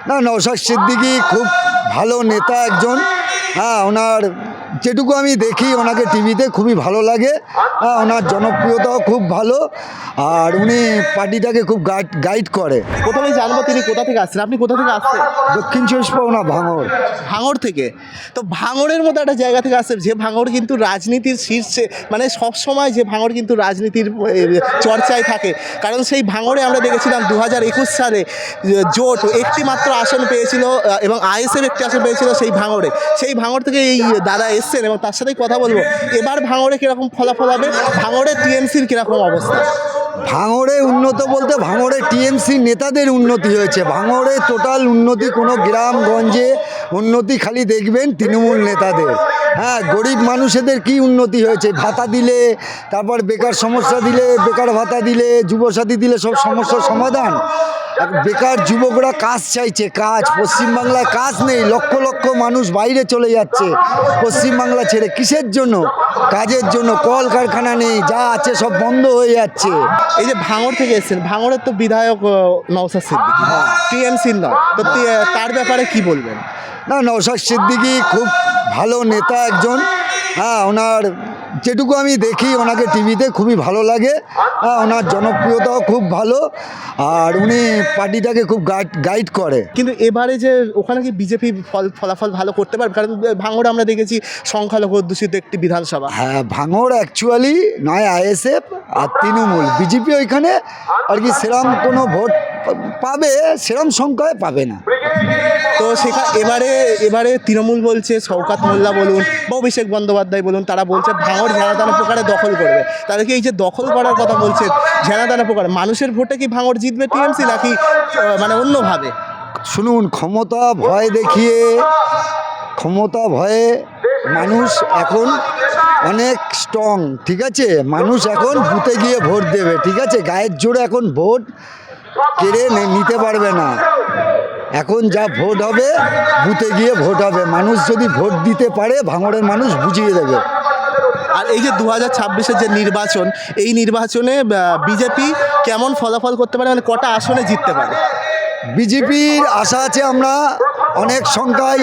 না, নওশাদ সিদ্দিকী খুব ভালো নেতা একজন। হ্যাঁ, ওনার যেটুকু আমি দেখি ওনাকে টিভিতে খুবই ভালো লাগে। হ্যাঁ, ওনার জনপ্রিয়তাও খুব ভালো, আর উনি পার্টিটাকে খুব গাইড করে। প্রথমেই জানবো তিনি কোথা থেকে আসছেন, আপনি কোথা থেকে আসছেন? দক্ষিণ চব্বিশ পরগনা, ভাঙড়। ভাঙড় থেকে। তো ভাঙড়ের মতো একটা জায়গা থেকে আসছে, যে ভাঙড় কিন্তু রাজনীতির শীর্ষে, মানে সব সময় যে ভাঙড় কিন্তু রাজনীতির চর্চায় থাকে। কারণ সেই ভাঙড়ে আমরা দেখেছিলাম 2021 সালে জোট একটি মাত্র আসন পেয়েছিল, এবং আইএসএফ একটি আসন পেয়েছিল সেই ভাঙড়ে। সেই ভাঙড় থেকে এই দাদা এসছেন এবং তার সাথেই কথা বলবো। এবার ভাঙড়ে কীরকম ফলাফল হবে, ভাঙড়ে টিএমসির কীরকম অবস্থা? ভাঙড়ে উন্নত বলতে ভাঙড়ে টিএমসি নেতাদের উন্নতি হয়েছে। ভাঙড়ে টোটাল উন্নতি কোনো গ্রামগঞ্জে উন্নতি খালি দেখবেন তৃণমূল নেতাদের। হ্যাঁ, গরিব মানুষেদের কি উন্নতি হয়েছে, ভাতা দিলে, তারপর বেকার সমস্যা দিলে, বেকার ভাতা দিলে, যুবসাথী দিলে, সব সমস্যার সমাধান। বেকার যুবকরা কাজ চাইছে, কাজ। পশ্চিমবাংলায় কাজ নেই, লক্ষ লক্ষ মানুষ বাইরে চলে যাচ্ছে পশ্চিমবাংলা ছেড়ে। কিসের জন্য? কাজের জন্য। কল কারখানা নেই, যা আছে সব বন্ধ হয়ে যাচ্ছে। এই যে ভাঙড় থেকে এসেছেন, ভাঙড়ের তো বিধায়ক নওশাদ সিদ্দিকী, টিএমসির নয়, তো তার ব্যাপারে কি বলবেন? না, নওশাদ সিদ্দিকী খুব ভালো নেতা একজন। হ্যাঁ, ওনার যেটুকু আমি দেখি ওনাকে টিভিতে খুবই ভালো লাগে। হ্যাঁ, ওনার জনপ্রিয়তাও খুব ভালো, আর উনি পার্টিটাকে খুব গাইড করে। কিন্তু এবারে যে ওখানে কি বিজেপি ফলাফল ভালো করতে পারবে? কারণ ভাঙড়ে আমরা দেখেছি সংখ্যালঘু অধ্যুষিত একটি বিধানসভা। হ্যাঁ, ভাঙড় অ্যাকচুয়ালি নয় আইএসএফ আর তৃণমূল, বিজেপি ওইখানে আর কি সেরম কোনো ভোট পাবে, সেরম সংখ্যায় পাবে না। তো এবারে তৃণমূল বলছে, শওকত মোল্লা বলুন বা অভিষেক বন্দ্যোপাধ্যায় বলুন, তারা বলছে ভাঙড় ঝাড়াদানা প্রকারে দখল করবে। তাদেরকে এই যে দখল করার কথা বলছে ঝাড়াদানা প্রকার, মানুষের ভোটে কি ভাঙড় জিতবে টিএমসি, নাকি মানে অন্যভাবে? শুনুন, ক্ষমতা ভয় দেখিয়ে, ক্ষমতা ভয়ে মানুষ এখন অনেক স্ট্রং, ঠিক আছে? মানুষ এখন বুথে গিয়ে ভোট দেবে, ঠিক আছে? গায়ের জোরে এখন ভোট কেড়ে নিতে পারবে না। এখন যা ভোট হবে বুথে গিয়ে ভোট হবে। মানুষ যদি ভোট দিতে পারে, ভাঙড়ের মানুষ বুঝিয়ে দেবে। আর এই যে 2026-এর যে নির্বাচন, এই নির্বাচনে বিজেপি কেমন ফলাফল করতে পারে, মানে কটা আসনে জিততে পারে? বিজেপির আশা আছে, আমরা অনেক সংখ্যায়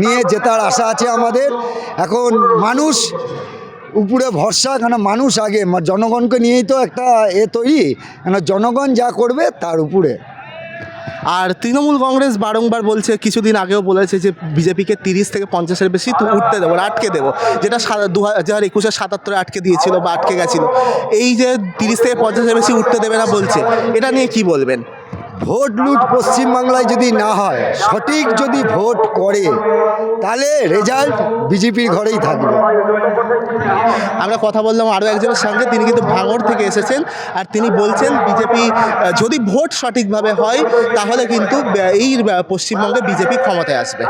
নিয়ে জেতার আশা আছে আমাদের। এখন মানুষ উপরে ভরসা, কেন মানুষ আগে, জনগণকে নিয়েই তো একটা তৈরি, কেন জনগণ যা করবে তার উপরে। আর তৃণমূল কংগ্রেস বারংবার বলছে, কিছুদিন আগেও বলেছে যে বিজেপিকে 30 থেকে 50-এর বেশি তো উঠতে দেবো, আটকে দেবো, যেটা 2021-এ 77-এ আটকে দিয়েছিল বা আটকে গেছিলো। এই যে 30 থেকে 50-এর বেশি উঠতে দেবে না বলছে, এটা নিয়ে কি বলবেন? ভোট লুট পশ্চিমবাংলায় যদি না হয়, সঠিক যদি ভোট করে, তাহলে রেজাল্ট বিজেপির ঘরেই থাকবে। আমরা কথা বললাম আরও একজনের সঙ্গে, তিনি কিন্তু ভাঙড় থেকে এসেছেন, আর তিনি বলছেন বিজেপি যদি ভোট সঠিকভাবে হয় তাহলে কিন্তু এই পশ্চিমবঙ্গে বিজেপি ক্ষমতায় আসবে।